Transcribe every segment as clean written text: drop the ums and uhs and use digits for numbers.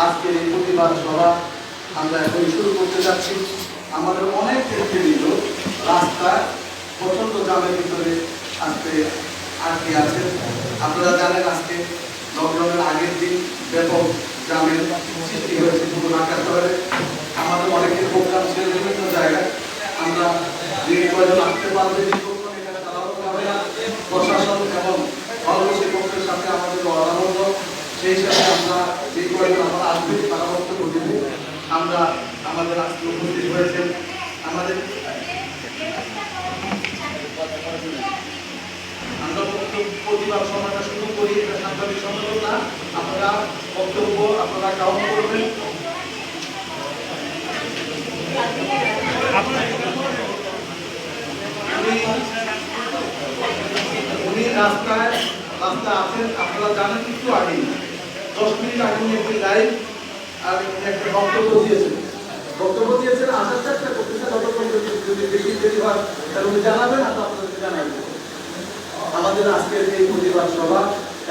আজকের এই প্রতিবাদ সভা আমরা এখন শুরু করতে যাচ্ছি। আমাদের অনেক নেতৃবৃন্দ রাস্তায় প্রচন্ড জামের ভিতরে আজকে আটকে আছেন। আপনারা জানেন আজকে লকডাউনের আগের দিন ব্যাপক জামের সৃষ্টি হয়েছে পুরো ঢাকা শহরে। আমাদের অনেকের প্রোগ্রাম ছিল বিভিন্ন জায়গায়। আমরা যে কয়জন আসতে পারবে এখানে চালানো যাবে না। প্রশাসন এবং ভারতবর্ষী পক্ষের সাথে আমাদের অনাবদ্ধ, সেই সাথে আমরা যে কয়জন আমরা আসবে তারা বক্তব্য দেবে। আমরা আমাদের আজকে উপস্থিত হয়েছেন আমাদের আমরা প্রতিবাদ সভাটা শুরু করি। এটা সাংবাদিক সম্মেলন না, আপনারা বক্তব্য আপনারা গ্রহণ করবেন। উনি রাস্তায় আছেন, আপনারা জানেন একটু আগে 10 মিনিট আগে একটি লাইভ আর একটা বক্তব্য দিয়েছেন আসার চেষ্টা করতেছে। যতক্ষণ যদি বেশি দেরি হয় তাহলে উনি জানাবেন, আর আপনাদেরকে জানাবেন। আমাদের আজকের এই প্রতিবাদ সভা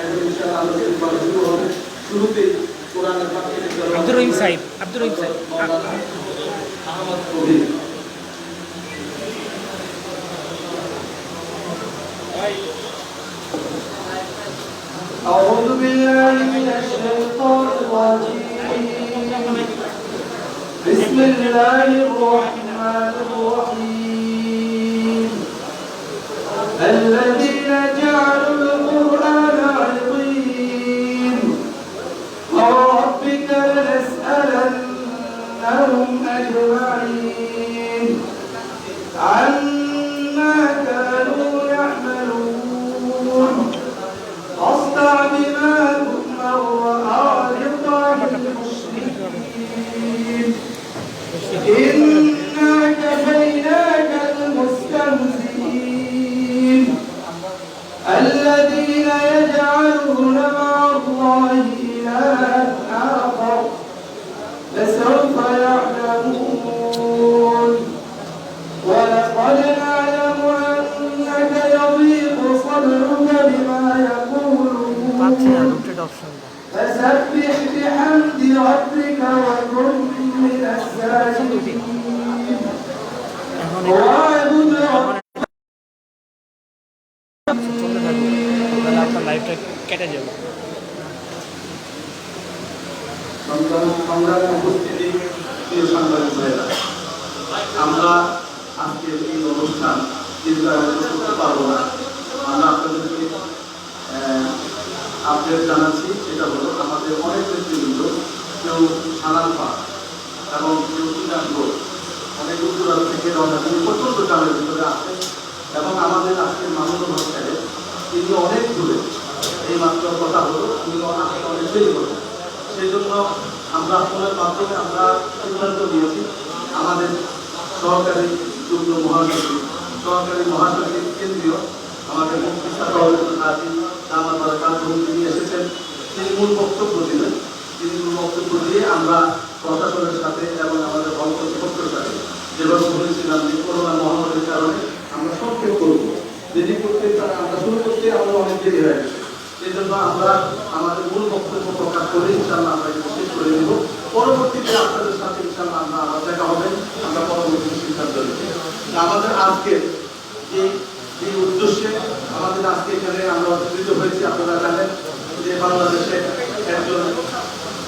একজন বিশাল আলোচনা শুরু হবে। শুরুতেই কোরআনের আব্দুর রহিম সাহেব আহমদ কবির। أعوذ بالله من الشيطان الرجيم. بسم الله الرحمن الرحيم. الذين جعلوا القرآن عظيم وربك لنسألنهم أجمعين عما كانوا يعملون فاصدع بما تؤمر وأعرض عن المشركين إنا كفيناك المستهزئين الذين يجعلون مع الله إلها آخر فسوف يعلمون ولقد نعلم أنك يضيق صدرك بما يقولون فسبح بحمد ربك وكن من الساجدين واعبد ربك লাইভটা কেটে যাবে। আমরা আজকে এই অনুষ্ঠান করতে পারবো না। আমরা আপনাদেরকে আপডেট জানাচ্ছি। সেটা হলো আমাদের অনেক নেতৃবৃন্দ, কেউ সানালপা এবং কেউ ইরানগড়, অনেক উত্তরাল থেকে রওনা দিয়ে প্রচন্ড জামের ভিতরে আসে। এবং আমাদের আজকের মামুনুল হক সাহেব, তিনি অনেক দূরে, এই মাত্র কথা হলো তিনি অনেক দেরি করেন। সেই জন্য আমরা ফোনের মাধ্যমে আমরা সিদ্ধান্ত নিয়েছি আমাদের সহকারী যুগ্ম মহাসচিব, সহকারী মহাসচিব কেন্দ্রীয় আমাদের মুফতি তিনি এসেছেন। তিনি মূল বক্তব্য দিলেন। তিনি মূল বক্তব্য দিয়ে আমরা প্রশাসনের সাথে এবং আমাদের বন কর্তৃপক্ষের সাথে যেভাবে বলেছিলাম যে করোনা মহামারীর কারণে আমরা সংক্ষেপ করবো, দেরি করতে আমরা শুরু করতে আমরা অনেক দেরি হয়ে গেছে। সেই জন্য আমরা আমাদের মূল বক্তব্য প্রকাশ করে ইনশাল্লাহ আমরা এটা শেষ করে দেব। পরবর্তীতে আপনাদের সাথে ইনশাল্লাহ আমরা আবার দেখা হবে, আমরা পরবর্তী সিদ্ধান্ত নেব। আমাদের আজকে যে উদ্দেশ্যে আমাদের আজকে এখানে আমরা একত্রিত হয়েছি, আপনারা জানেন যে বাংলাদেশে একজন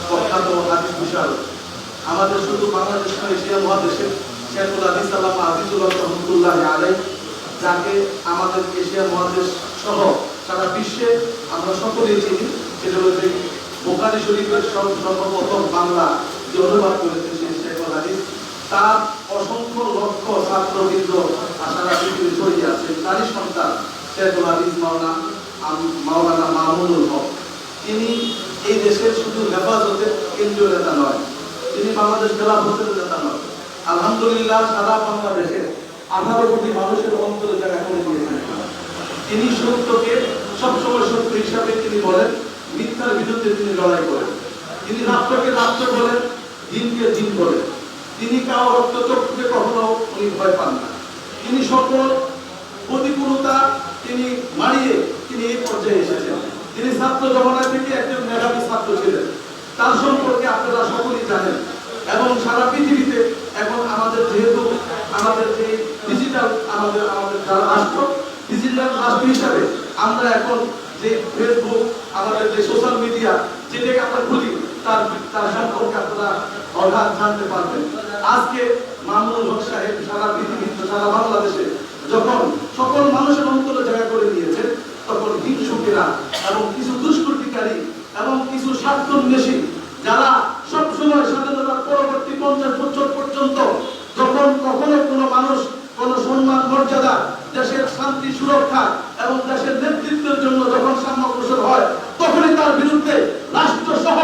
প্রখ্যাত হাদিস বিশারদ, আমাদের শুধু বাংলাদেশ নয় এশিয়া মহাদেশে শেখুল হাদিস আল্লামা আজিজুল্লাহ রহমতুল্লাহ আলাইহি, যাকে আমাদের এশিয়া মহাদেশ সহ সারা বিশ্বে আমরা সকলেই চিনি। সেটা হচ্ছে বুখারী শরীফের সর্বপ্রথম বাংলা যে অনুবাদ করেছেন সেই শেখুল হাদিস, তার অসংখ্য লক্ষ ছাত্রবৃন্দ সারা পৃথিবী ছড়িয়ে আছে। তারই সন্তান শেখুল হাদিস মাওলানা মামুনুল হক। তিনি এই দেশের শুধু হেফাজতের কেন্দ্রীয় নেতা নয়, তিনি বাংলাদেশ খেলাফতের নেতা নয়। আলহামদুলিল্লাহ সারা বাংলাদেশের 18 কোটি মানুষের অন্তরে জায়গা করে দিয়েছেন। তিনি সত্যকে সবসময় সত্য হিসাবে তিনি বলেন, মিথ্যার বিরুদ্ধে তিনি লড়াই করেন। তিনি রাষ্ট্রকে রাষ্ট্র বলেন, দিনকে দিন বলেন। তিনি কারো রক্তচক্ষুকে কখনো উনি ভয় পান না। তিনি সকল প্রতিকূলতা তিনি মারিয়ে তিনি এই পর্যায়ে এসেছেন। তিনি ছাত্র জমানা থেকে একজন মেধাবী ছাত্র ছিলেন। তার সম্পর্কে আপনারা সকলেই জানেন। এবং সারা পৃথিবীতে এখন আমাদের যেহেতু আমাদের যে ডিজিটাল আমাদের যারা রাষ্ট্র, ডিজিটাল রাষ্ট্র হিসাবে আমরা এখন যে ফেসবুক, আমাদের যে সোশ্যাল মিডিয়া যেটাকে আমরা খুলি, তার সম্পর্কে আপনারা অগাধ জানতে পারবেন। আজকে মামুনুল হক সাহেব সারা পৃথিবীতে, সারা বাংলাদেশে যখন সকল মানুষের অন্তরে জায়গা করে নিয়েছে, তখন হিংসুকেরা এবং কিছু দুষ্কৃতিকারী এবং কিছু স্বার্থন্বেষী যারা সবসময় স্বাধীনতার পরবর্তী 50 বছর পর্যন্ত যখন কখনো কোনো মানুষ কোনো সম্মান মর্যাদা, দেশের শান্তি সুরক্ষা এবং দেশের নেতৃত্বের জন্য যখন সাম্যগ্রসর হয়, তখনই তার বিরুদ্ধে রাষ্ট্র সহ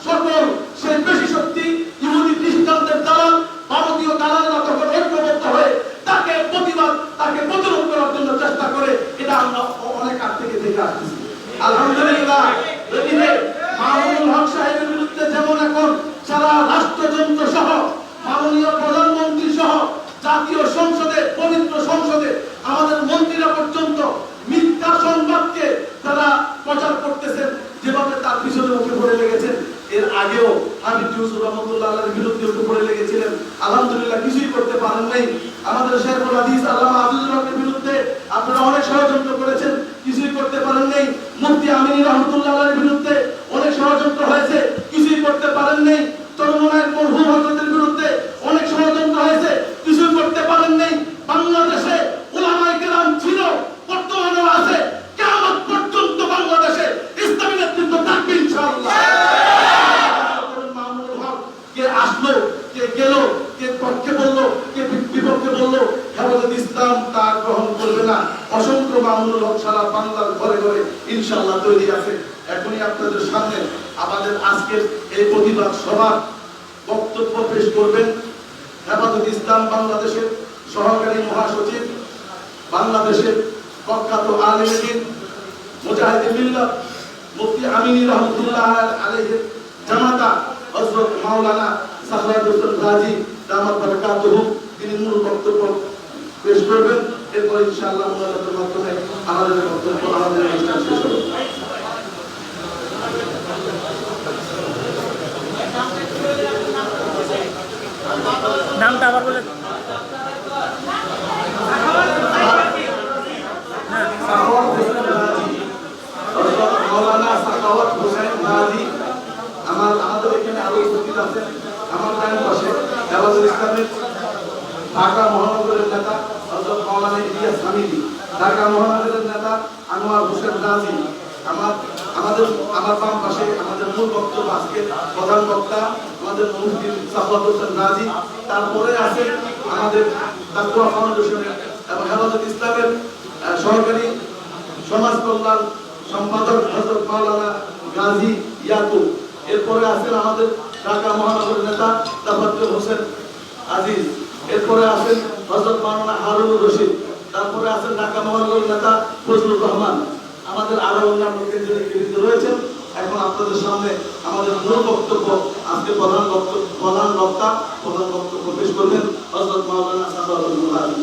সকল সেই পেশি শক্তি, ইহুদি খ্রিস্টানদের দালাল, ভারতীয় দালালরা তখন ঐক্যবদ্ধ হয়ে তাকে প্রতিরোধ করার জন্য চেষ্টা করে। এটা আমরা অনেক আগ থেকে দেখে আসতেছি। আলহামদুলিল্লাহ, এদিকে মামুনুল হক সাহেবের বিরুদ্ধে যেমন এখন সারা রাষ্ট্রযন্ত্র সহ মাননীয় প্রধানমন্ত্রী সহ জাতীয় সংসদে, পবিত্র সংসদে আমাদের মন্ত্রীরা পর্যন্ত মিথ্যা সংবাদকে তারা প্রচার করতেছেন, যেভাবে তার পিছনে উঠে পড়ে লেগেছেন। এর আগেও হামিদ ইউসুফ রহমতুল্লাহ আলাইহির বিরুদ্ধে উঠে পড়ে লেগেছিলেন, আলহামদুলিল্লাহ কিছুই করতে পারেন নাই। আমাদের শেখুল হাদিস আল্লামা আব্দুল হকের বিরুদ্ধে আপনারা অনেক ষড়যন্ত্র করেছেন, কিছুই করতে পারেন নাই। মুফতি আমিনী রহমতুল্লাহ আলাইহির বিরুদ্ধে অনেক ষড়যন্ত্র হয়েছে, কিছুই করতে পারেন নাই। চরমনায়ের মরহুম হযরতের বিরুদ্ধে অনেক ষড়যন্ত্র হয়েছে, কিছুই করতে পারেন নাই। বাংলাদেশে উলামায়ে কেরাম ছিল, বর্তমানেও আছে, কিয়ামত পর্যন্ত বাংলাদেশে ইসলামী নেতৃত্ব থাকবে ইনশাআল্লাহ। মামুনুল হক কে আসলো, কে গেল, কে পক্ষে বললো, কে বিপক্ষে বললো, হেফাজত ইসলাম তা গ্রহণ করবে না। অসংখ্য মামুনুল হক সারা বাংলার ঘরে ঘরে ইনশাআল্লাহ তৈরি আছে। এখনই আপনাদের সামনে আমাদের আজকের এই প্রতিবাদ সভার বক্তব্য পেশ করবেন হেফাজত ইসলাম বাংলাদেশের সহকারী মহাসচিব, বাংলাদেশের প্রখ্যাত আলেম দ্বীন, মুজাহিদে মিল্লাত, মুফতি আমিনী রহমতুল্লাহ আলাইহির জামাতা হযরত মাওলানা সাখাওয়াত হোসেন গাজী দামাত বারাকাতুহু, তিনি মূল বক্তব্য পেশ করবেন। এরপর ইনশাআল্লাহ মুনাজাতের মাধ্যমে আমাদের বক্তব্য, আমাদের অনুষ্ঠান শেষ হবে। নামটা আবার বলে। মাওলানা সাখাওয়াত হোসেন গাজী আমাদের এখানে আরো উপস্থিত আছেন। আমার ডান পাশে হেফাজত ইসলামের ঢাকা মহানগরের নেতা হযরত মাওলানা ইলিয়াস হামিদি, ঢাকা মহানগরের নেতা আনোয়ার হোসেন গাজী। আমার বাম পাশে আমাদের মূল বক্তব্য আজকে প্রধান বক্তা আমাদের মুফতি সাখাওয়াত হোসেন গাজী। তারপরে আছে আমাদের তাকওয়া ফাউন্ডেশনের এবং হেফাজত ইসলামের সহকারী সমাজ কল্যাণ সম্পাদক হযরত মাওলানা গাজী ইয়াকুব। এরপরে আছেন আমাদের ঢাকা মহানগরের নেতা তাফাজ্জল হোসেন আজিজ। এরপরে আছেন হযরত মাওলানা হারুনুর রশিদ। তারপরে আছেন ঢাকা মহানগরের নেতা ফজলুর রহমান। আমাদের আরো অন্যান্য কেন্দ্রীয় রয়েছেন। এখন আপনাদের সামনে আমাদের মূল বক্তব্য, আজকে প্রধান বক্তব্য পেশ করবেন হযরত মাওলানা সাখাওয়াত হোসেন গাজী।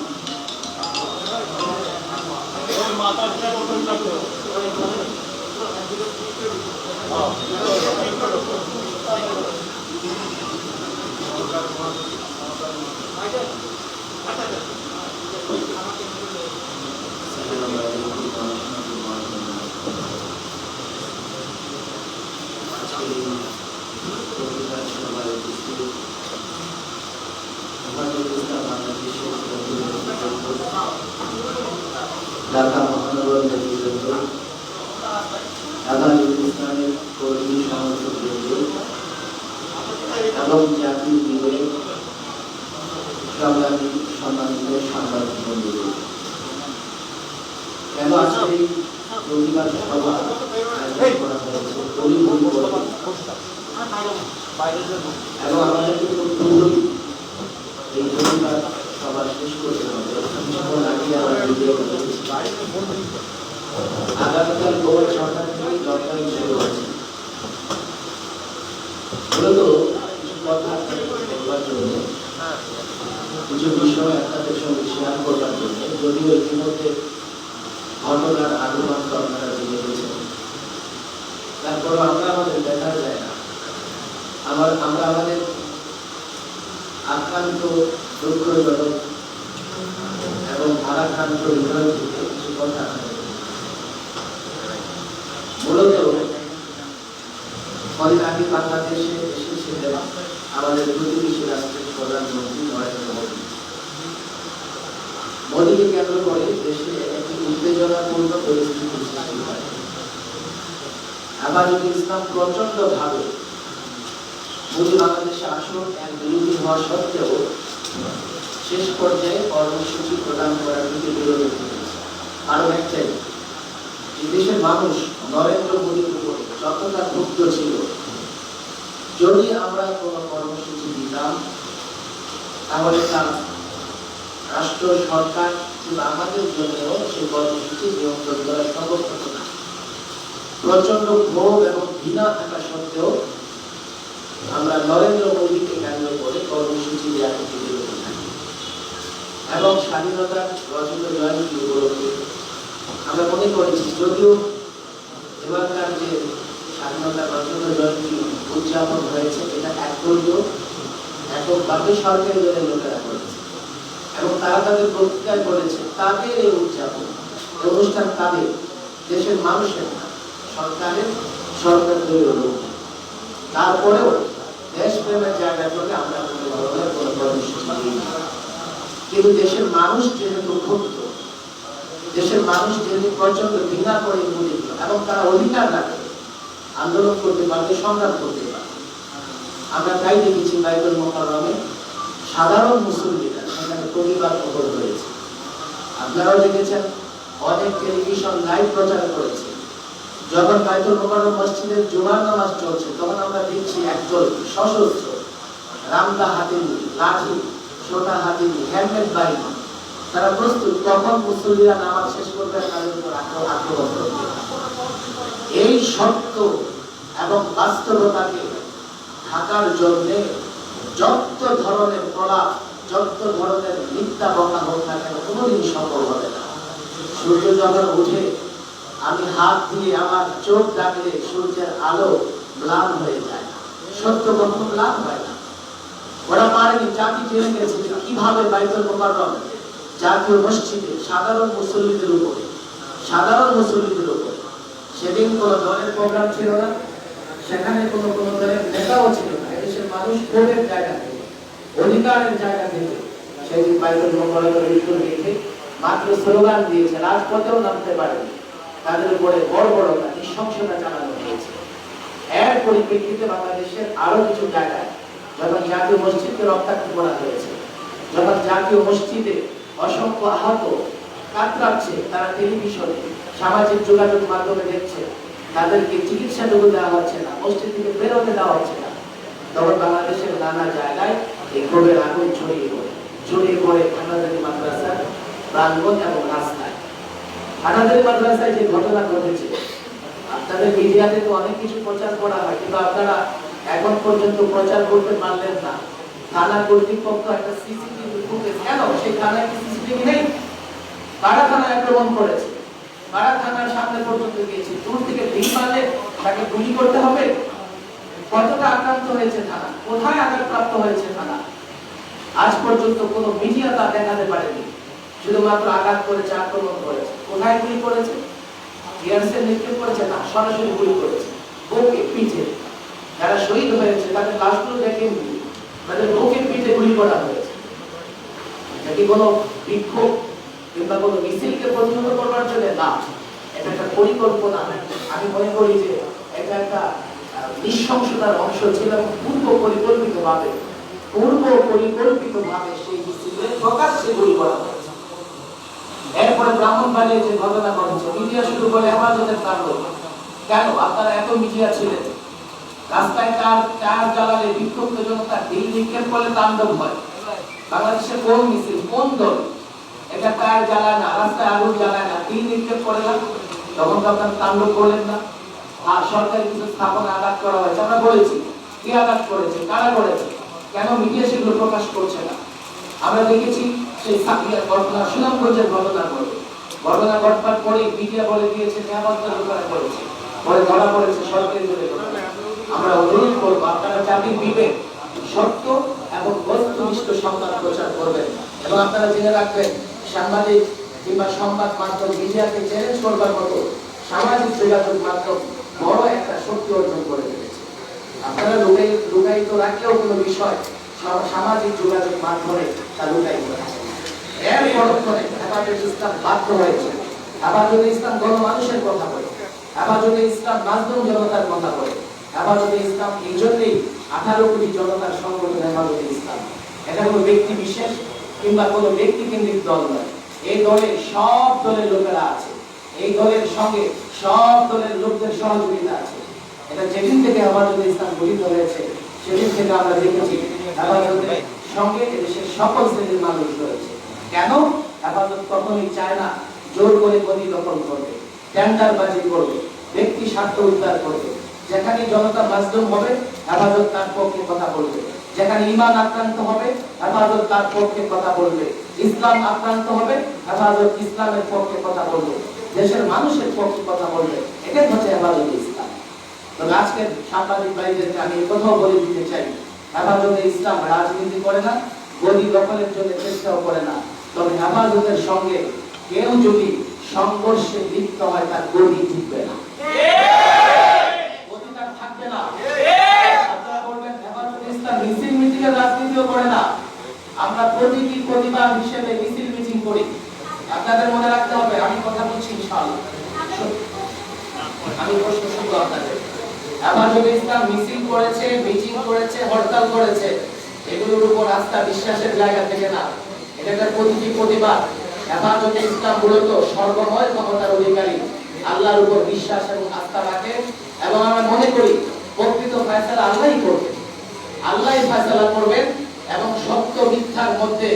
ঢাকা মহানগর নেতৃবৃন্দ, হেফাজত ইসলামের কর্মী সমর্থকবৃন্দ এবং জাতির বিবেক সংগ্রামী সম্মানিত সাংবাদিক বন্ধুগণ, কেন আজকে এই প্রতিবাদ সভা আয়োজন করা হয়েছে এবং আমাদেরকে খুব দ্রুতই এই প্রতিবাদ সভা শেষ করতে হবে। কিছুক্ষণ আগে আমরা ভিডিও করেছি, আগামীকাল ভোর 6টা থেকে লকডাউন শুরু হচ্ছে। মূলত কিছু কথা বলবার জন্য, কিছু বিষয় আপনাদের সঙ্গে শেয়ার করবার জন্য, যদিও ইতিমধ্যে ঘটনার আগমন আপনারা জেনে গেছেন, তারপরও আমরা আমাদের দেখা যায় না আমরা আমাদের আক্রান্ত দুঃখজনক এবং ভারাক্রান্ত হৃদয় থেকে কিছু কথা মূলত কদিন আগে বাংলাদেশে এসেছিলেন আমাদের প্রতিবেশী রাষ্ট্রের প্রধানমন্ত্রী নরেন্দ্র মোদী। মোদীকে কেন্দ্র করে দেশে একটি উত্তেজনাপূর্ণ পরিস্থিতি সৃষ্টি হয়। আবার ইসলাম প্রচন্ড ভাবে মোদী বাংলাদেশে আসন এক বিরোধী হওয়া সত্ত্বেও শেষ পর্যায়ে কর্মসূচি প্রদান করার দিকে বিরোধী হয়েছে। কারণ একটাই, দেশের মানুষ নরেন্দ্র মোদীর উপর যতটা ক্ষুব্ধ ছিল, যদি আমরা কোনো কর্মসূচি দিতাম তাহলে তার রাষ্ট্র সরকার কিংবা আমাদের জন্যও সেই কর্মসূচি নিয়ন্ত্রণ করা সম্ভব হতো না। প্রচন্ড ক্ষোভ এবং ঘৃণা থাকা সত্ত্বেও আমরা নরেন্দ্র মোদীকে কেন্দ্র করে কর্মসূচি দেওয়া থেকে বিরত থাকি এবং স্বাধীনতার রজত জয়ন্তী উপলক্ষে আমরা মনে করেছি, যদিও এবারকার যে স্বাধীনতার রজত জয়ন্তী উদযাপন হয়েছে এটা এককভাবে সরকারি দলের লোকেরা করেছে এবং তারা তাদের বক্তৃতায় বলেছে তাদের এই উদযাপন অনুষ্ঠান তাদের দেশের মানুষের না, সরকার দলীয় লোক। তারপরেও দেশপ্রেমের জায়গা থেকে আমরা কোনো ধরনের কোনো কর্মসূচি দিই। কিন্তু দেশের মানুষ যেহেতু ক্ষুব্ধ, দেশের মানুষ যেহেতু প্রচন্ড ঘৃণা করে মোদীকে এবং তারা অধিকার রাখে আন্দোলন করতে পারবে, সংগ্রাম করতে পারবে, আমরা তাই দেখেছি বাইতুল মুকাররমে সাধারণ মুসলিমরা সেখানে প্রতিবাদ প্রকট হয়েছে। আপনারাও দেখেছেন, অনেক টেলিভিশন লাইভ প্রচার করেছে। যখন বাইতুল মুকাররম মসজিদের জুমার নামাজ চলছে তখন আমরা দেখছি একজন সশস্ত্র রামদা হাতে নিয়ে লাঠি, ছোটা হাতে নিয়ে হেলমেট বাহিনী, তারা প্রস্তুত তখন মুসল্লিরা নামাজ শেষ করবে তাদের উপর আক্রমণ করবে। এই সত্য এবং বাস্তবতাকে ঢাকার জন্য যত ধরনের প্রলাপ, যত ধরনের মিথ্যা বকা হোক না কেন কোনোদিন সম্ভব হবে না। সূর্য যখন উঠে আমি হাত দিয়ে আমার চোখ ডাকলে সূর্যের আলো ম্লান হয়ে যায়, সত্য কখনো ম্লান হয় না। ওরা পারেনি, জাতি জেনে গেছে কিভাবে বাইতুল মুকাররম জাতীয় মসজিদে সাধারণ মুসল্লিদের উপরে সেদিন কোন দলের প্রোগ্রাম ছিল না, সেখানে কোন দলের নেতাও ছিল না। এদেশের মানুষ ক্ষোভের জায়গা থেকে, অধিকারের জায়গা থেকে সেদিন বাইতুল মুকাররমের ভিতরে রেখে মাত্র স্লোগান দিয়েছে, রাজপথেও নামতে পারেনি। তাদের উপরে বড় বড় নৃশংসতা চালানো হয়েছে। এর পরিপ্রেক্ষিতে বাংলাদেশের আরো কিছু জায়গায় যখন জাতীয় মসজিদকে রক্তাক্ত করা হয়েছে, যখন জাতীয় মসজিদে অসংখ্য আহত কাতরাচ্ছে, তারা টেলিভিশনে সামাজিক যোগাযোগ মাধ্যমে দেখছে, তাদেরকে চিকিৎসাটুকু দেওয়া হচ্ছে না, মসজিদ থেকে বেরোতে দেওয়া হচ্ছে না, তখন বাংলাদেশের নানা জায়গায় এই ক্ষোভের আগুন ছড়িয়ে পড়ে হানাদারি মাদ্রাসার প্রাঙ্গণ এবং রাস্তায়। হানাদারি মাদ্রাসায় যে ঘটনা ঘটেছে, আপনাদের মিডিয়াতে তো অনেক কিছু প্রচার করা হয়, কিন্তু আপনারা এখন পর্যন্ত প্রচার করতে পারলেন না। থানা কর্তৃপক্ষ একটা সিসিটিভি ফুটেজ, কেন সেই থানায় কি সিসিটিভি নেই? কারা থানায় আক্রমণ করেছে, কারা থানার সামনে পর্যন্ত গিয়েছে, দূর থেকে ঢিল মারলে তাকে গুলি করতে হবে? কতটা আক্রান্ত হয়েছে থানা, কোথায় আঘাতপ্রাপ্ত হয়েছে থানা, আজ পর্যন্ত কোনো মিডিয়া তা দেখাতে পারেনি। শুধুমাত্র আঘাত করেছে, আক্রমণ করেছে। কোথায় গুলি করেছে? ইয়ারসেল নিক্ষেপ করেছে না, সরাসরি গুলি করেছে বুকে, পিঠে। যারা শহীদ হয়েছে তাদের লাশগুলো দেখেননি, তাদের বুকে, পিঠে গুলি করা হয়েছে। এটি কোনো বিক্ষোভ কিংবা কোনো মিছিলকে প্রতিহত করবার জন্য না, এটা একটা পরিকল্পনা। আমি মনে করি যে এটা একটা নৃশংসতার অংশ ছিল এবং পূর্ব পরিকল্পিতভাবে সেই মিছিলে প্রকাশ্যে গুলি করা হয়েছে। এরপরে ব্রাহ্মণবাড়িয়ায় যে ঘটনা ঘটেছে, মিডিয়া শুরু করে হেফাজতের তাণ্ডব। কেন আপনারা এত মিডিয়া ছিলেন? রাস্তায় টায়ার জ্বালালে বিক্ষুব্ধ জনতা ঢিল নিক্ষেপ করলে তাণ্ডব হয়। বাংলাদেশের কোন মিছিল, কোন দল এটা টায়ার জ্বালায় না, রাস্তায় আগুন জ্বালায় না, ঢিল নিক্ষেপ করে না? তখন তো আপনারা তাণ্ডব করলেন না। আর সরকারি কিছু স্থাপনা আঘাত করা হয়েছে, আমরা বলেছি কে আঘাত করেছে, কারা করেছে, কেন মিডিয়া সেগুলো প্রকাশ করছে না? আমরা দেখেছি সেই সাকিয়ার ঘটনা, সুনামগঞ্জের ঘটনা ঘটবার পরে মিডিয়া বলে দিয়েছে নিরাপত্তা লোকেরা করেছে, পরে ধরা পড়েছে সরকারি দলের। আমরা অনুরোধ করবো আপনারা জাতির বিবেক, সত্য এবং বস্তুনিষ্ঠ সংবাদ প্রচার করবেন। এবং আপনারা জেনে রাখবেন, সাংবাদিক কিংবা সংবাদ মাধ্যম মিডিয়াকে চ্যালেঞ্জ করবার মতো সামাজিক যোগাযোগ মাধ্যম বড় একটা শক্তি অর্জন করে ফেলেছে। আপনারা লুকায়িত রাখলেও কোনো বিষয় সামাজিক যোগাযোগ মাধ্যমে তা লুকায়িত রাখে। এর পরক্ষণে হেফাজতে ইসলাম বাধ্য হয়েছে। হেফাজতে ইসলাম গণমানুষের কথা বলে, হেফাজতে ইসলাম মাজলুম জনতার কথা বলে। হেফাজতে ইসলাম এই জন্যই 18 কোটি জনতার সংগঠন হেফাজতে ইসলাম। এটা কোনো ব্যক্তি বিশেষ কিংবা কোনো ব্যক্তি কেন্দ্রিক দল নয়। এই দলে সব দলের লোকেরা আছে, এই দলের সঙ্গে সব দলের লোকদের সহযোগিতা আছে। এটা যেদিন থেকে হেফাজতে ইসলাম গঠিত হয়েছে সেদিন থেকে আমরা দেখেছি হেফাজতের সঙ্গে এদেশের সকল শ্রেণীর মানুষ রয়েছে। কেন? হেফাজত কখনোই চায় না জোর করে গদি দখল করবে, টেন্ডারবাজি করবে, ব্যক্তি স্বার্থ উদ্ধার করবে। যেখানে জনতা মাজলুম হবে হেফাজত তার পক্ষে কথা বলবে, যেখানে ঈমান আক্রান্ত হবে হেফাজত তার পক্ষে কথা বলবে, ইসলাম আক্রান্ত হবে হেফাজত ইসলামের পক্ষে কথা বলবে, দেশের মানুষের পক্ষে কথা বলবে। এটাই হচ্ছে হেফাজতে ইসলাম। তো আজকে সাংবাদিক ভাইদেরকে আমি এই কথাও বলে দিতে চাই, হেফাজতে ইসলাম রাজনীতি করে না, গদি দখলের জন্য চেষ্টাও করে না। তবে হেফাজতের সঙ্গে কেউ যদি সংঘর্ষে লিপ্ত হয় তার গদি টিকবে না, গদি তার থাকবে না। আপনারা বলবেন হেফাজতে ইসলাম মিছিল মিটিংয়ের রাজনীতিও করে না। আমরা প্রতীকী প্রতিবাদ হিসেবে মিছিল মিটিং করি। আপনাদের মনে রাখতে হবে, আমি কথা বলছি ইনশাআল্লাহ, আমি প্রশ্ন শুনবো আপনাদের। হেফাজতে ইসলাম মিছিল করেছে, মিটিং করেছে, হরতাল করেছে, এগুলোর উপর আস্থা বিশ্বাসের জায়গা থেকে না, এটা একটা প্রতীকী প্রতিবাদ। হেফাজতে ইসলাম মূলত সর্বময় ক্ষমতার অধিকারী, আল্লাহর উপর বিশ্বাস এবং আস্থা রাখে। এবং আমরা মনে করি প্রকৃত ফয়সালা আল্লাহই করবেন, আল্লাহই ফয়সালা করবেন এবং সত্য মিথ্যার মধ্যে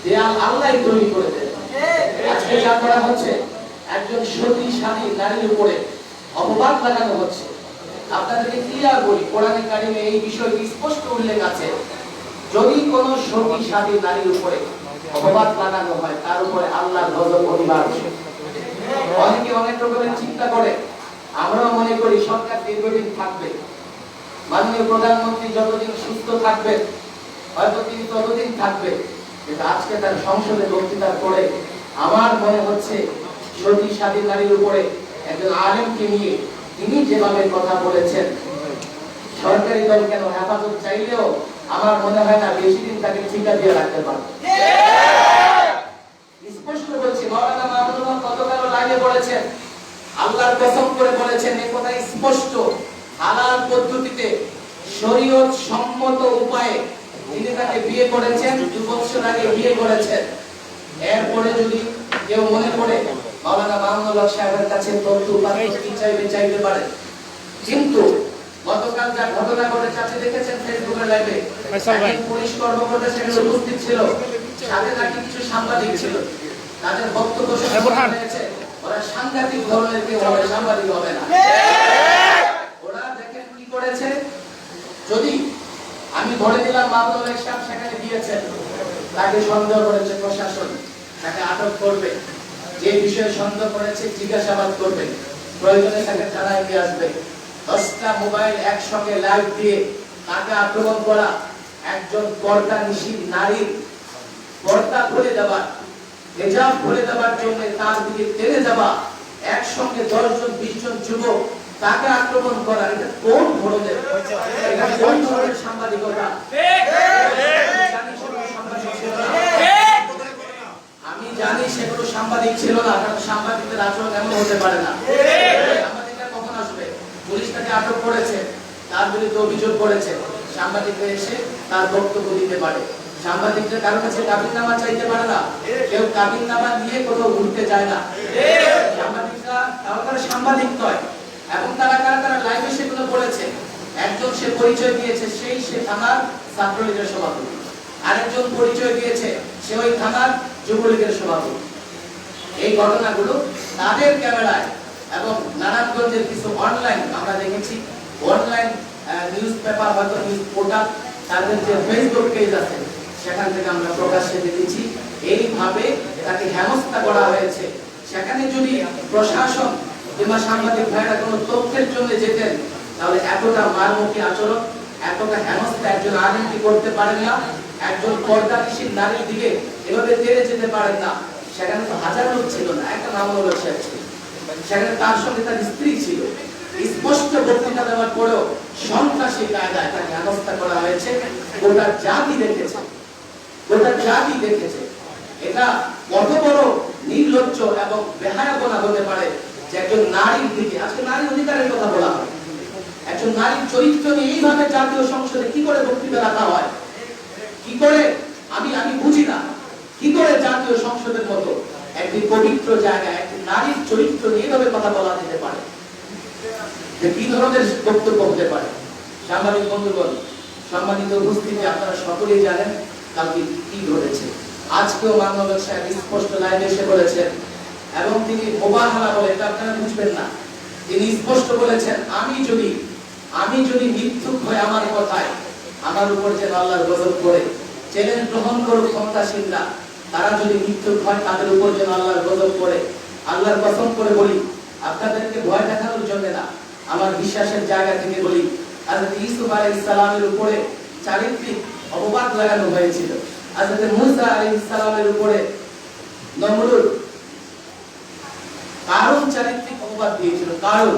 দেয়াল আল্লাহই তৈরি করে দেবেন। আজকে যা করা হচ্ছে, একজন সতী স্বামী নারীর উপরে অপবাদ লাগানো হচ্ছে। আপনাদেরকে ক্লিয়ার বলি, কোরআনে কারিমে এই বিষয়টি স্পষ্ট উল্লেখ আছে, যদি কোনো সতী স্বামী নারীর উপরে অপবাদ লাগানো হয় তার উপরে আল্লাহর গজব অনিবার্য। অনেকে অনেক রকমের চিন্তা করে, আমরাও মনে করি সরকার দীর্ঘদিন থাকবে, মাননীয় প্রধানমন্ত্রী যতদিন সুস্থ থাকবেন হয়তো তিনি ততদিন থাকবে। কিন্তু আজকে তার সংসদে বক্তৃতার পরে আমার মনে হচ্ছে সতী স্বাধীন নারীর উপরে একজন আলেমকে নিয়ে তিনি যেভাবে কথা বলেছেন, সরকারি দল কেন হেফাজত চাইলেও আমার মনে হয় না বেশি দিন তাকে ঠিকা দিয়ে রাখতে পারবে। স্পষ্ট বলছি, মাওলানা মাহমুদুল হক গতকাল লাইভে বলেছেন, আল্লাহর কসম করে বলেছেন, এই কথা স্পষ্ট, হালাল পদ্ধতিতে শরীয়ত সম্মত উপায়ে তিনি তাকে বিয়ে করেছেন, 2 বছর আগে বিয়ে করেছেন। এরপরে যদি কেউ মনে করে মাওলানা মাহমুদুল হক সাহেবের কাছে তথ্য উপাত্ত কি চাইতে পারে, কিন্তু গতকাল যা ঘটনা ঘটেছে আপনি দেখেছেন ফেসবুকের লাইভে, পুলিশ কর্মকর্তা সেখানে উপস্থিত ছিল, সাথে নাকি কিছু সাংবাদিক ছিল, তাদের বক্তব্য শুনেছে ওরা সাংঘাতিক ধরনের কেউ হবে, সাংবাদিক হবে না। ওরা দেখেন কি করেছে, যদি আমি ধরে দিলাম মাহমুদুল হক সাহেব সেখানে দিয়েছেন, তাকে সন্দেহ করেছে প্রশাসন, তাকে আটক করবে, যে বিষয়ে সন্দেহ করেছে জিজ্ঞাসাবাদ করবে, প্রয়োজনে তাকে থানায় নিয়ে আসবে। 10টা মোবাইল একসঙ্গে লাইভ দিয়ে তাকে আক্রমণ করা, একজন পর্দা নিশীন নারীর পর্দা খুলে দেওয়া, হিজাব খুলে দেওয়ার জন্য তার দিকে টেনে যাওয়া, একসঙ্গে 10 জন 20 জন যুবক তাকে আক্রমণ করা, এটা কোন ধরনের, এটা কোন ধরনের সাংবাদিকতা? আমি জানি সেগুলো সাংবাদিক ছিল না, কারণ সাংবাদিকদের আচরণ এমন হতে পারে না। সাংবাদিকরা কখন আসবে? পুলিশ তাকে আটক করেছে, তার বিরুদ্ধে অভিযোগ করেছে, সাংবাদিকরা এসে তার বক্তব্য দিতে পারে। সাংবাদিকরা কারো কাছে কাবিননামা চাইতে পারে না, কেউ কাবিননামা নিয়ে কোথাও ঘুরতে যায় না। সাংবাদিকরা তারা সাংবাদিক নয়। এবং তারা কারা লাইভে সেগুলো বলেছে, একজন সে পরিচয় দিয়েছে সে থানার ছাত্রলীগের সভাপতি, আরেকজন পরিচয় দিয়েছে সে ওই থানার যুবলীগের সভাপতি। এই ঘটনাগুলো তাদের ক্যামেরায় এবং নারায়ণগঞ্জের কিছু অনলাইন আমরা দেখেছি, অনলাইন নিউজ পেপার হয়তো নিউজ পোর্টাল, তাদের যে ফেসবুক পেজ আছে সেখান থেকে আমরা প্রকাশ্যে দেখেছি এইভাবে তাকে হেনস্থা করা হয়েছে। সেখানে যদি প্রশাসন কিংবা সাংবাদিক ভাইরা কোনো তথ্যের জন্য যেতেন, তাহলে এতটা মারমুখী আচরণ, এতটা হেনস্থা একজন আলেম কি করতে পারেন না? একজন পর্দাশীল নারীর দিকে এভাবে তেড়ে যেতে পারেন না? সেখানে তো হাজার লোক ছিল না, একটা মামুনুল হক সাহেব ছিল, সেখানে তার সঙ্গে তার স্ত্রী ছিল। স্পষ্ট বক্তৃতা দেওয়ার পরেও সন্ত্রাসী কায়দায় তাকে হেনস্থা করা হয়েছে। গোটা জাতি দেখেছে, গোটা জাতি দেখেছে। এটা কত বড় নির্লজ্জ এবং বেহায়াপনা হতে পারে যে একজন নারীর দিকে, আজকে নারী অধিকারের কথা বলা হয়, একজন নারীর চরিত্র নিয়ে এইভাবে জাতীয় সংসদে কি করে বক্তৃতা রাখা হয়? কি করে? আমি বুঝি না কি করে জাতীয় সংসদের মতো একটি পবিত্র জায়গায় একটি নারীর চরিত্র নিয়ে এইভাবে কথা বলা যেতে পারে, যে কি ধরনের বক্তব্য হতে পারে। সাংবাদিক বন্ধুগণ, সম্মানিত উপস্থিতি, আপনারা সকলেই জানেন কালকে কি ঘটেছে। আজকেও মামুনুল হক সাহেব স্পষ্ট লাইনে এসে বলেছেন, এবং তিনি মুবাহালা বলে, এটা আপনারা বুঝবেন না, তিনি স্পষ্ট বলেছেন, আমি যদি মিথ্যুক হয় আমার কথায়, আমার উপর যে আল্লাহর গজব করে, চ্যালেঞ্জ গ্রহণ করুক ক্ষমতাসীনরা, তারা যদি মিথ্যুক হয় তাদের উপর যে আল্লাহর গজব করে। আল্লাহর কসম করে বলি, আপনাদেরকে ভয় দেখানোর জন্য না, আমার বিশ্বাসের জায়গা থেকে বলি, হযরত ইউসুফ আলাইহিস সালামের উপরে চারিত্রিক অপবাদ লাগানো হয়েছিল। হযরত মুসা আলাইহিস সালামের উপরে নমরুদ কারণ চারিত্রিক অপবাদ দিয়েছিল। কারণ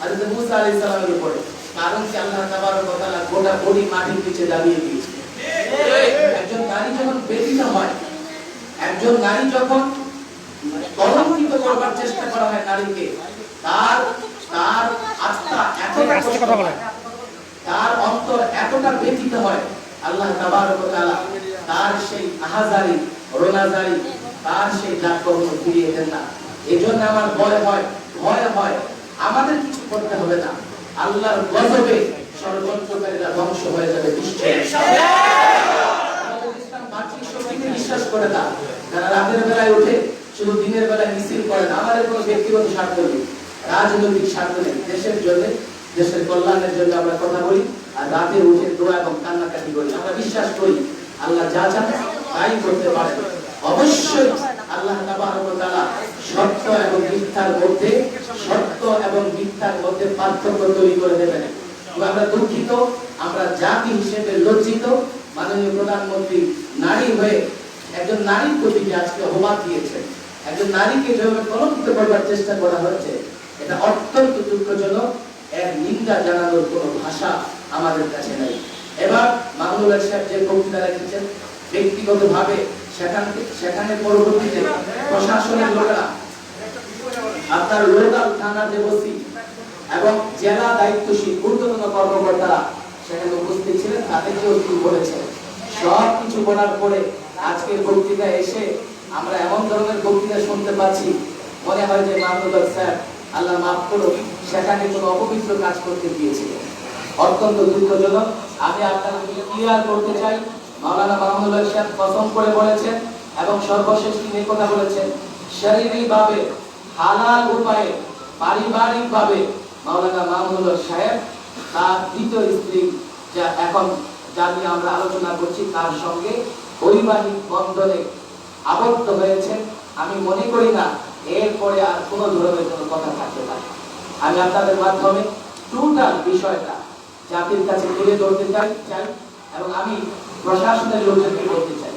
হযরত মুসা আলাইহিস সালামের উপরে, কারণ কি আল্লাহ তাবারক ওয়া তাআলা গোটা বডি মাটির নিচে দাবিয়ে দিয়েছে। একজন নারী যখন ব্যথিত হয়, একজন নারী যখন কলঙ্কিত করবার চেষ্টা করা হয় নারীকে, তার আত্মা এতটা কষ্ট হয়, তার অন্তর এতটা ব্যথিত হয়, আল্লাহ তাবারক ওয়া তাআলা তার সেই আহাজারি, রোনাজারি, তার সেই ডাক কখনো ফিরিয়ে দেন না। এজন্য আমার ভয় হয় আমাদের কিছু করতে হবে না, আল্লাহর গজবে ষড়যন্ত্রকারীরা ধ্বংস হয়ে যাবে নিশ্চয়ই। ইসলাম বাহ্যিক শক্তিকে বিশ্বাস করে না, যারা রাতের বেলায় উঠে শুধু দিনের বেলায় মিছিল করে না। আমাদের কোনো ব্যক্তিগত স্বার্থ নেই, রাজনৈতিক স্বার্থ নেই, দেশের জন্য, দেশের কল্যাণের জন্য আমরা কথা বলি, আর রাতে উঠে দোয়া এবং কান্নাকাটি করি। আমরা বিশ্বাস করি আল্লাহ যা চান তাই করতে পারেন। অবশ্যই আল্লাহ তাবারক ওয়া তাআলা সত্য এবং মিথ্যার মধ্যে পার্থক্য তৈরি করে দেবেন। আমরা দুঃখিত, আমরা জাতি হিসেবে লজ্জিত, মাননীয় প্রধানমন্ত্রী নারী হয়ে একজন নারীর প্রতি আজকে অপবাদ দিয়েছেন, একজন নারীকে যেভাবে কলঙ্কিত করবার চেষ্টা করা হচ্ছে, এটা অত্যন্ত দুঃখজনক। এর নিন্দা জানানোর কোনো ভাষা আমাদের কাছে নেই। এবার মামুনুল হক সাহেব যে বক্তৃতা রেখেছেন, ব্যক্তিগতভাবে সেখানে পরবর্তীতে প্রশাসনের লোকেরা, আপনার লোকাল থানা যে ওসি এবং জেলা দায়িত্বশীল ঊর্ধ্বতন কর্মকর্তারা সেখানে উপস্থিত ছিলেন, তাদেরকেও কি বলেছেন। সব কিছু বলার পরে আজকের বক্তৃতায় এসে আমরা এমন ধরনের বক্তৃতা শুনতে পাচ্ছি, মনে হয় যে মামুনুল হক সাহেব, আল্লাহ মাফ করুন, সেখানে কোনো অপবিত্র কাজ করতে গিয়েছিলেন। অত্যন্ত দুঃখজনক। আমি আপনাদেরকে ক্লিয়ার করতে চাই, মাওলানা মামুনুল হক সাহেব কসম করে বলেছেন এবং সর্বশেষ তিনি কথা বলেছেন, শারীরিকভাবে হালাল উপায়ে পারিবারিকভাবে মাওলানা মামুনুল হক সাহেব তার দ্বিতীয় স্ত্রী, যা এখন যা নিয়ে আমরা আলোচনা করছি, তার সঙ্গে বৈবাহিক বন্ধনে আবদ্ধ হয়েছে। আমি মনে করি না এরপরে আর কোনো ধরনের কোনো কথা থাকতে পারে। আমি আপনাদের মাধ্যমে টোটাল বিষয়টা জাতির কাছে তুলে ধরতে চাই এবং আমি প্রশাসনের লোকজনকে বলতে চাই,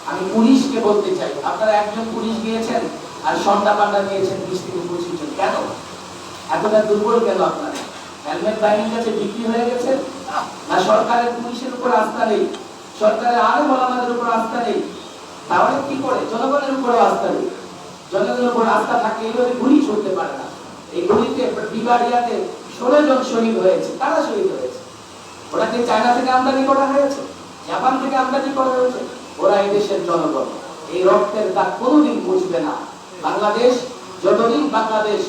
আমি পুলিশকে বলতে চাই, আপনারা একজন পুলিশ গিয়েছেন আর সন্ধ্যা পান্ডা নিয়েছেন 20 থেকে 25 জন। কেন এতটা দুর্বল? কেন আপনারা হেলমেট বাহিনীর কাছে বিক্রি হয়ে গেছে? না সরকারের পুলিশের উপর আস্থা নেই, সরকারের আরো আমাদের উপর আস্থা নেই? তাহলে কি করে জনগণের উপর আস্থা নেই? জনগণের উপর আস্থা থাকে এইভাবে গুলি ছুটতে পারে না। এই গুলিতে বিবাড়িয়াতে 16 জন শহীদ হয়েছে। কারা শহীদ হয়েছে? ওরা কি চায়না থেকে আমদানি করা হয়েছে? জাপান থেকে আমদানি করা হয়েছে? ওরা এই দেশের জনগণ। এই রক্তের দাগ কোনোদিন বুঝবে না। বাংলাদেশ যতদিন বাংলাদেশ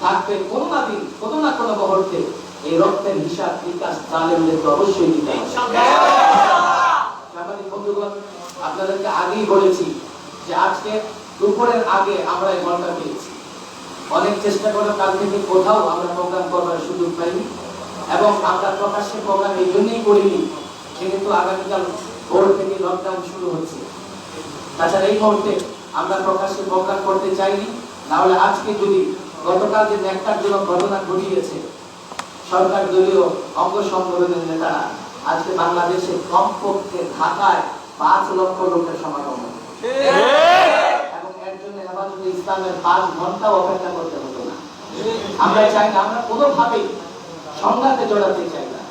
থাকবে, কোনো না দিন কোনো না কোনো মুহূর্তে এই রক্তের হিসাব বিকাশ জালেমদেরকে অবশ্যই দিতে হবে। সাংবাদিক বন্ধুগণ, আপনাদেরকে আগেই বলেছি যে আজকে দুপুরের আগে আমরা এই ঘন্টা পেয়েছি। অনেক চেষ্টা করে কাল থেকে কোথাও আমরা প্রোগ্রাম করবার সুযোগ পাইনি এবং আমরা প্রকাশ্যে প্রোগ্রাম এই জন্যই করিনি, যেহেতু আগামীকাল ভোর থেকে লকডাউন শুরু হচ্ছে। তাছাড়া এই মুহূর্তে আমরা প্রকাশ্যে প্রোগ্রাম করতে চাইনি। না হলে আজকে যদি গতকাল যে ন্যাক্কারজনক ঘটনা ঘটিয়েছে, সরকার দলীয় অঙ্গ সংগঠনের নেতারা আজকে বাংলাদেশে কমপক্ষে ঢাকায় 5 লক্ষ লোকের সমাগম হবে। এবং এর জন্য হেফাজতে ইসলামের 5 ঘন্টা অপেক্ষা করতে হতো না। আমরা চাই না, আমরা কোনোভাবেই সংঘাতে জড়াতে চাই না।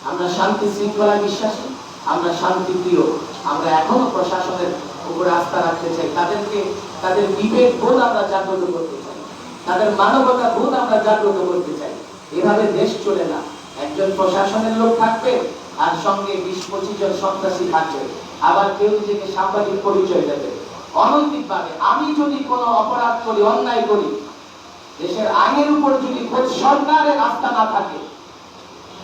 আমরা শান্তি শৃঙ্খলা বিশ্বাসী, আমরা শান্তি প্রিয়। আমরা এখনো প্রশাসনের উপরে আস্থা রাখতে চাই, তাদেরকে তাদের বিবেক বোধ আমরা জাগ্রত করতে চাই, তাদের মানবতা বোধ আমরা জাগ্রত করতে চাই। এভাবে দেশ চলে না। একজন প্রশাসনের লোক থাকবে আর সঙ্গে 20-25 জন সন্ত্রাসী থাকবে, আবার কেউ নিজেকে সাংবাদিক পরিচয় দেবে অনৈতিকভাবে। আমি যদি কোনো অপরাধ করি, অন্যায় করি, দেশের আইনের উপর যদি খোদ সরকারের আস্থা না থাকে,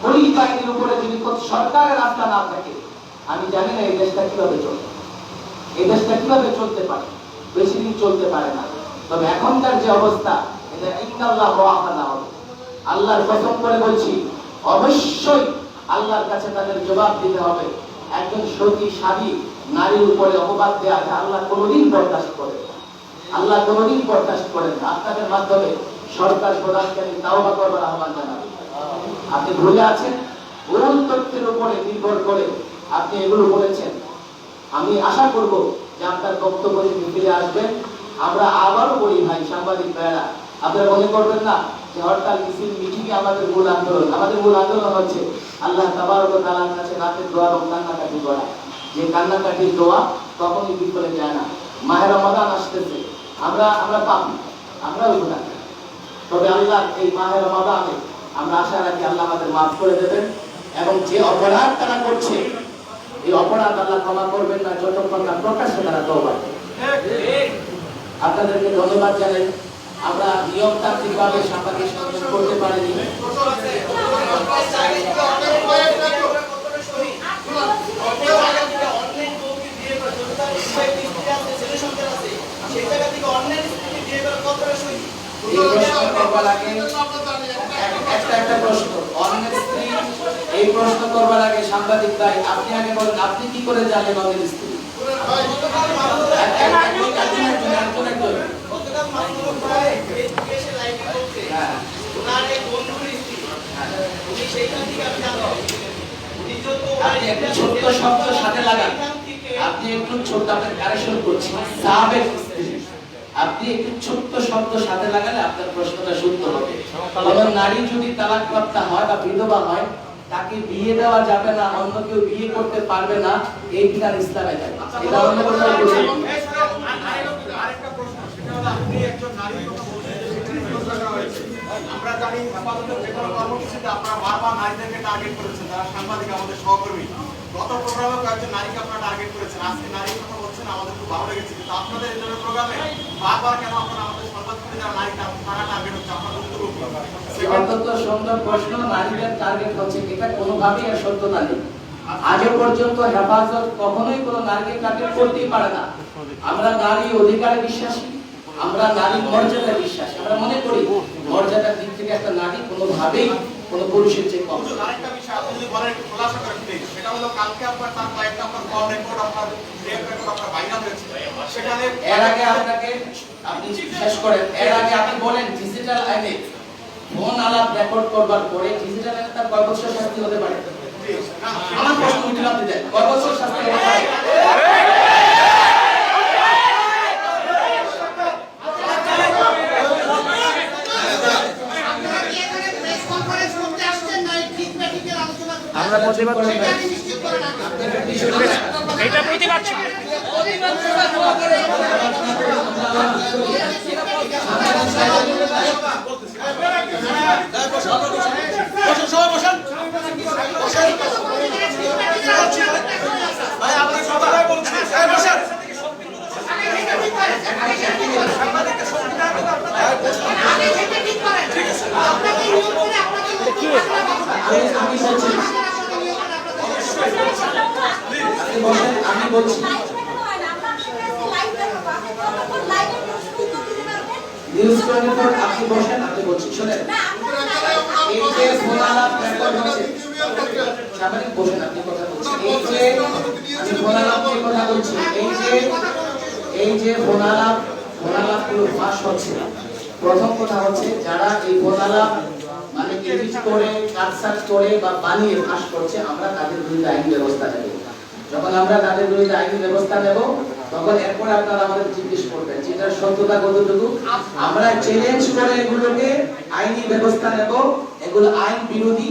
পুলিশ বাহিনীর উপরে যদি খোদ সরকারের আস্থা না থাকে, আমি জানি না এই দেশটা কিভাবে চলবে, এই দেশটা কিভাবে চলতে পারে। বেশি দিন চলতে পারে না। তবে এখনকার যে অবস্থা, এটা ইন্নাল্লাহ ওয়াফানা হবে। আল্লাহর কসম করে বলছি, অবশ্যই আল্লাহর কাছে তাদের জবাব দিতে হবে। একজন সতী সাধী নারীর উপরে অপবাদ দেওয়া আল্লাহ কোনোদিন বরদাস্ত করেন না। আল্লাহ কোনোদিন বরদাস্ত করেন না। আপনাদের মাধ্যমে সরকার প্রধানকে আমি তাওবা করবার আহ্বান জানাবো। আপনি ভুলে আছেন, ভুল তথ্যের উপরে নির্ভর করে আপনি এগুলো বলেছেন। আমি আশা করব যে আপনার বক্তব্য যদি ফিরে আসবেন। আমরা আবারও বলি ভাই সাংবাদিক ভাইরা, আপনারা মনে করবেন না যে হরতাল মিছিল মিটিং আমাদের মূল আন্দোলন। আমাদের মূল আন্দোলন হচ্ছে আল্লাহ তাবারক ওয়া তাআলার কাছে রাতের দোয়া এবং কান্নাকাটি করা। যে কান্নাকাটির দোয়া কখনই বিফলে যায় না। মাহে রমাদান আসতেছে, আমরা পাপী, আমরাও গুনাহগার। তবে আল্লাহ এই মাহে রমাদানে আমরা আশা রাখি আল্লাহ আমাদের মাফ করে দেবেন, এবং যে অপরাধ তারা করছে এই অপরাধ আল্লাহ ক্ষমা করবেন না যতক্ষণ না প্রকাশ্যে তারা তওবা করে। আপনাদেরকে ধন্যবাদ জানাই। আমরা নিয়মতান্ত্রিকভাবে সাংবাদিক সম্মেলন করতে পারিনি। একটা প্রশ্ন, অন্যের স্ত্রী, এই প্রশ্ন করবার আগে সাংবাদিক ভাই আপনি আগে বলেন, আপনি কি করে জানেন অন্যের স্ত্রী? আপনি একটু ছোট্ট শব্দ সাথে লাগান। আপনি একটু ছোট্ট, আপনার কারেকশন করছি, সাহাবের স্ত্রী। আপনি একটু ছোট্ট শব্দ সাথে লাগালে আপনার প্রশ্নটা শুদ্ধ হবে। কোনো নারী যদি তালাকপ্রাপ্তা হয় বা বিধবা হয়, তাকে বিয়ে দেওয়া যাবে না, অন্য কেউ বিয়ে করতে পারবে না, এই বিধান ইসলামে নাই। এটা অন্য কোথাও বলছে না। আরেকটা প্রশ্ন, সেটা হলো আপনি একজন নারীর কথা বলছেন, আমরা জানি হেফাজতের যে কোনো কর্মসূচিতে আপনারা বারবার নারীদেরকে টার্গেট করেছেন, যারা সাংবাদিক আমাদের সহকর্মী। গত প্রোগ্রামে কয়েকজন নারীকে আপনারা টার্গেট করেছেন, আজকে নারীর কথা বলছেন, আমাদের খুব ভালো লেগেছে। কিন্তু আপনাদের এই ধরনের প্রোগ্রামে বারবার কেন আপনারা আমাদের সাংবাদিকদের যারা নারী তারা টার্গেট হচ্ছে, আপনার বক্তব্য কি? অত্যন্ত সুন্দর প্রশ্ন। নারীদের টার্গেট হচ্ছে, এটা কোনোভাবেই এর সত্যতা নেই। আজ পর্যন্ত হেফাজত কখনোই কোনো নারীকে টার্গেট করতেই পারে না। আমরা নারী অধিকারে বিশ্বাসী, আমরা নারী মর্যাদায় বিশ্বাসী। আমরা মনে করি মর্যাদার দিক থেকে একটা নারী কোনোভাবেই কোনো পুরুষের চেয়ে কম। আরেকটা বিষয় আপনি যদি বলেন খোলাসা করে প্লিজ, সেটা হলো কালকে আপনার তার কয়েকটা আপনার কল রেকর্ড, আপনার টেপ রেকর্ড আপনার ভাইরাল হয়েছে। সেখানে এর আগে আপনাকে আপনি শেষ করেন, এর আগে আপনি বলেন ডিজিটাল আইনে ফোন আলাপ রেকর্ড করবার পরে ডিজিটাল আইনে তার কয় বছর শাস্তি হতে পারে? আমার প্রশ্ন উত্তর আপনি দেন, কয় বছর শাস্তি হতে পারে? আমরা প্রতিবাদ করি, এটা প্রতিবাদ আমি বলছি নিউজ 24 আপনি বসেন, আপনি বলছি শুনেন, এই যে ফোন আলাপ রেকর্ড হচ্ছে, সামনে বসেন, আপনি কথা বলছেন, এই যে আমি ফোন আলাপ নিয়ে কথা বলছি, এই যে ফোন আলাপ গুলো ফাঁস হচ্ছে। প্রথম কথা হচ্ছে যারা এই ফোন আলাপ মানে মানে এডিট করে কাটসাট করে বা বানিয়ে ফাঁস করছে, আমরা তাদের বিরুদ্ধে আইনি ব্যবস্থা নেব। যখন আমরা তাদের বিরুদ্ধে আইনি ব্যবস্থা নেব তখন এরপরে আপনারা আমাদের জিজ্ঞেস করবেন যেটার সত্যতা কতটুকু। আমরা চ্যালেঞ্জ করে এগুলোকে আইনি ব্যবস্থা নেব। এগুলো আইন বিরোধী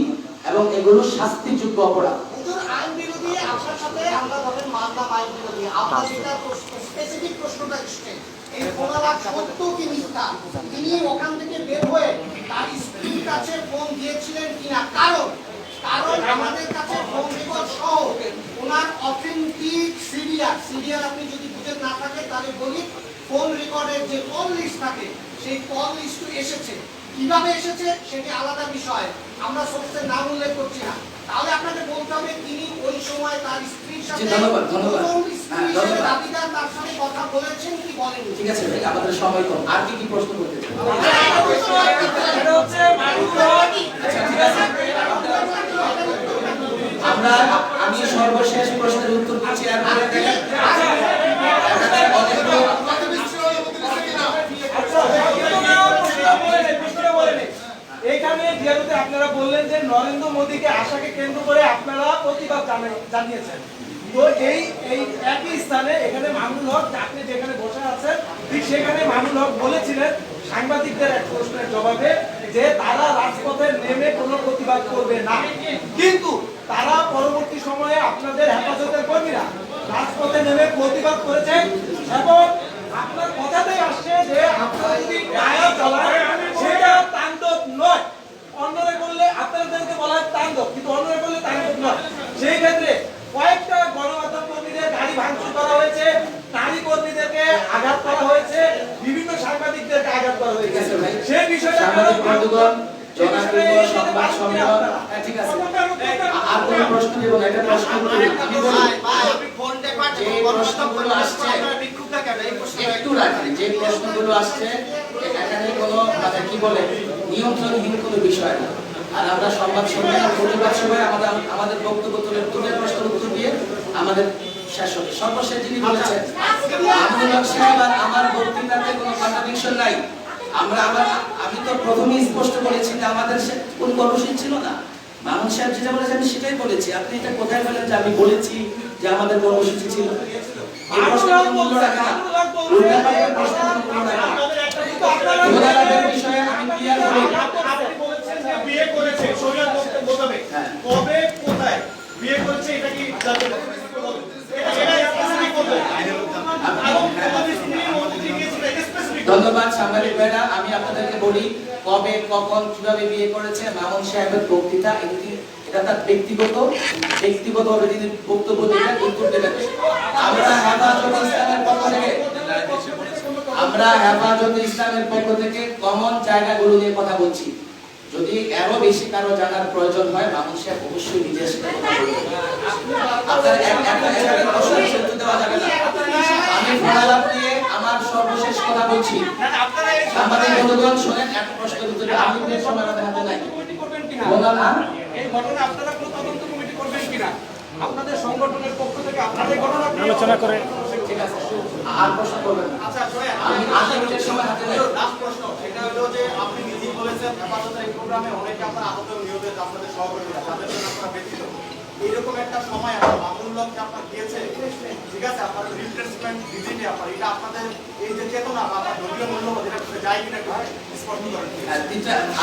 এবং এগুলো শাস্তিযোগ্য অপরাধ। হুজুর, আইন বিরোধী আপনার সাথে আমরা ধরেন মানলাম আইন বিরোধী, আপনার যেটা স্পেসিফিক প্রশ্নটা এসছে এই 15 লাখ সত্য কি মিথ্যা, তিনি ওখান থেকে বের হয়ে তার স্ত্রীর কাছে ফোন দিয়েছিলেন কিনা, কারণ আমাদের কাছে ফোন রেকর্ড সহ ওনার অথেন্টিক সিরিয়াল আপনি যদি বুঝে না থাকে তাহলে বলি, ফোন রেকর্ডের যে কল লিস্ট থাকে সেই কল লিস্ট এসেছে। কিভাবে এসেছে সেটি আলাদা বিষয়, আমরা সোর্সের নাম উল্লেখ করছি না। তাহলে আপনাকে বলতে হবে তিনি ওই সময় তার স্ত্রীর সাথে ধন্যবাদ। দাবিদার তার সাথে কথা বলেছেন কি বলেননি। ঠিক আছে ভাই, আমাদের সময় কম, আর কি প্রশ্ন করতে চান? আমি সর্বশেষ প্রশ্নের উত্তর দিচ্ছি। এখানে যেহেতু আপনারা বললেন যে নরেন্দ্র মোদীকে আশাকে কেন্দ্র করে আপনারা প্রতিবাদ জানিয়েছেন, তো এই একই স্থানে এখানে মামুনুল হক আপনি যেখানে বসে আছেন ঠিক সেখানে মামুনুল হক বলেছিলেন সাংবাদিকদের এক প্রশ্নের জবাবে যে তারা রাজপথে নেমে কোনো প্রতিবাদ করবে না, কিন্তু তারা পরবর্তী সময়ে আপনাদের হেফাজতের কর্মীরা রাজপথে নেমে প্রতিবাদ করেছেন এবং আপনার কথাতেই আসছে যে আপনারা যদি গায়ে চলান সেটা তাণ্ডব নয়, অন্যরা করলে আপনাদেরকে বলা হয় তাণ্ডব, কিন্তু অন্যরা করলে তাণ্ডব নয়। সেই ক্ষেত্রে কয়েকটা গণমাধ্যম কর্মীদের গাড়ি ভাঙচুর করা হয়েছে, নারী কর্মীদেরকে আঘাত করা হয়েছে, বিভিন্ন সাংবাদিকদেরকে আঘাত করা হয়েছে। সেই বিষয়টা সংবাদ সম্মেলন, ঠিক আছে, আর কোনো প্রশ্ন দেব না, এটা প্রশ্ন প্রশ্নগুলো আসছে একটু রাখেন, যে প্রশ্নগুলো আসছে এখানে কোনো মানে কি বলে নিয়ন্ত্রণহীন কোনো বিষয় না। আর আমরা সংবাদ সম্মেলন প্রতিবাদ সভায় আমাদের বক্তব্য তুলে প্রশ্নের উত্তর দিয়ে আমাদের শেষ হবে। সর্বশেষ যিনি বলেছেন মামুনুল হক সাহেব, আর আমার বক্তৃতাতে কোনো কন্ট্রাডিকশন নাই। আমি তো প্রথমেই স্পষ্ট বলেছি যে আমাদের কোন কর্মসূচি ছিল না। মামুন সাহেব যেটা বলেছে আমি সেটাই বলেছি। আপনি এটা কোথায় বলেন যে আমি বলেছি যে আমাদের কর্মসূচি ছিল? এই প্রশ্নের মূল্য রাখা না, উল্টাপাল্টা প্রশ্নের মূল্য রাখা। মুদারাবের বিষয়ে আমি ক্লিয়ার বলি, আপনি বলেছেন যে বিয়ে করেছে শরীয়ত মোতাবেক, কবে কোথায় বিয়ে করেছে এটা কি জানেন? ধন্যবাদ সাংবাদিক ভাইরা। আমি আপনাদেরকে বলি কবে কখন কিভাবে বিয়ে করেছে মামুন সাহেবের বক্তৃতা, এটা তার ব্যক্তিগতভাবে তিনি বক্তব্য দিবেন, উত্তর দেবেন। আমরা হেফাজতে ইসলামের পক্ষ থেকে কমন জায়গাগুলো নিয়ে কথা বলছি। যদি আরো বেশি কারো জানার প্রয়োজন হয় মামুন সাহেব অবশ্যই নিজের সাথে কথা বলবেন। আমি ফলালাপ দিয়ে আমার সর্বশেষ কথা বলছি। আমাদের বন্ধুগণ শোনেন, এক প্রশ্নের উত্তরে আমি সময় আমাদের হাতে নাই। বললাম না এই ঘটনা আপনারা কোনো তদন্ত কমিটি করবেন কিনা? আপনাদের সংগঠনের পক্ষ থেকে আপনাদের ঘটনা আলোচনা করে। ঠিক আছে, আর প্রশ্ন করবেন না। আচ্ছা শুনেন, আমি 8 মিনিটের সময় হাতে নাই। লাস্ট প্রশ্ন সেটা হলো যে আপনি নিজেই বলেছেন হেফাজতের এই প্রোগ্রামে অনেকে আপনার আহত নিহত হয়েছে, আপনাদের সহকর্মীরা, তাদের জন্য আপনারা ব্যতীত এইরকম একটা সময় আপনার মামুনুল হককে আপনার দিয়েছে, ঠিক আছে, আপনার রিপ্লেসমেন্ট ভিজিটে আপনার এটা আপনাদের এই যে চেতনা বা আপনার ধর্মীয় মূল্যবোধ এটা করতে যায় কিনা একটু স্পষ্ট করেন।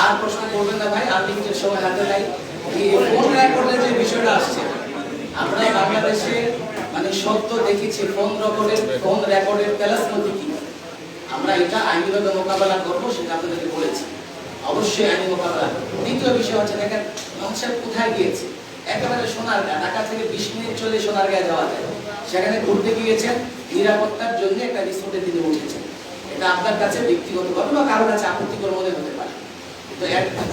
আর প্রশ্ন করবেন না ভাই, আর লিমিটেড সময় হাতে নাই। এই ফোন রেকর্ডের যে বিষয়টা আসছে, আমরা বাংলাদেশে মানে সত্য দেখেছি ফোন রেকর্ডের প্যালাসমতি কি, আমরা এটা আইনিভাবে মোকাবেলা করবো সেটা আপনাদেরকে বলেছি। অবশ্যই আইনি মোকাবেলা। দ্বিতীয় বিষয় হচ্ছে দেখেন মানুষের কোথায় গিয়েছে, একেবারে সোনারগাঁ, ঢাকা থেকে 20 মিনিট চলে সোনারগাঁয়ে যাওয়া যায়। সেখানে ঘুরতে গিয়েছেন, নিরাপত্তার জন্য একটা রিসোর্টে তিনি উঠেছেন। এটা আপনার কাছে ব্যক্তিগতভাবে বা কারো কাছে আপত্তিকর মনে হতে পারে, তো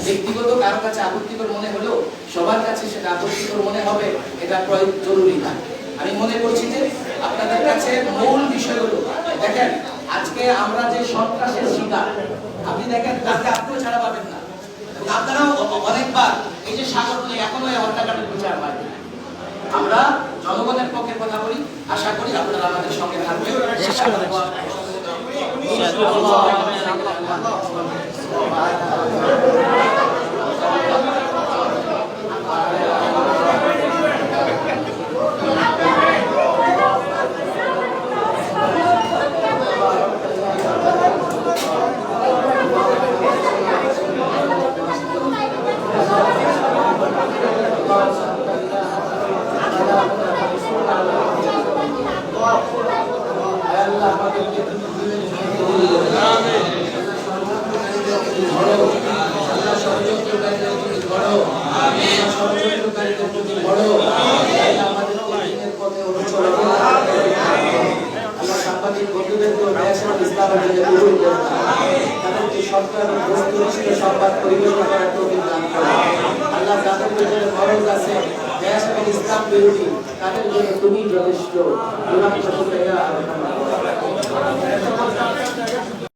ব্যক্তিগত কারো কাছে আপত্তিকর মনে হলেও সবার কাছে সেটা আপত্তিকর মনে হবে এটা জরুরি না। আমি মনে করছি যে আপনাদের কাছে মূল বিষয় হলো দেখেন আজকে আমরা যে সন্ত্রাসের শিকার, আপনি দেখেন তাকে আপনিও ছাড়া পাবেন না। আপনারাও অনেকবার এই যে সাগর নিয়ে এখনো হত্যাকাণ্ডের বিচার হয়। আমরা জনগণের পক্ষে কথা বলি, আশা করি আপনারা আমাদের সঙ্গে থাকবেন। আল্লাহ আমাদেরকে তুমি দিনের ধরো, আল্লাহ ষড়যন্ত্রকারীদের তুমি ধরো, ষড়যন্ত্রকারীদের তুমি ধরো, আল্লাহ আমাদেরকে দিনের পথে অনুসরণ করো। আল্লাহ সাংবাদিক বন্ধুদেরকে ন্যাশনাল ইসলামের জন্য কবুল করো, তাদেরকে সরকার ও বস্তুনিষ্ঠ সংবাদ পরিবেশনা করার তৌফিক দান করো। আল্লাহ যাদের ভিতরে মরদ আছে ন্যাশনাল ইসলাম বিরোধী, তাদের জন্য তুমি যথেষ্ট।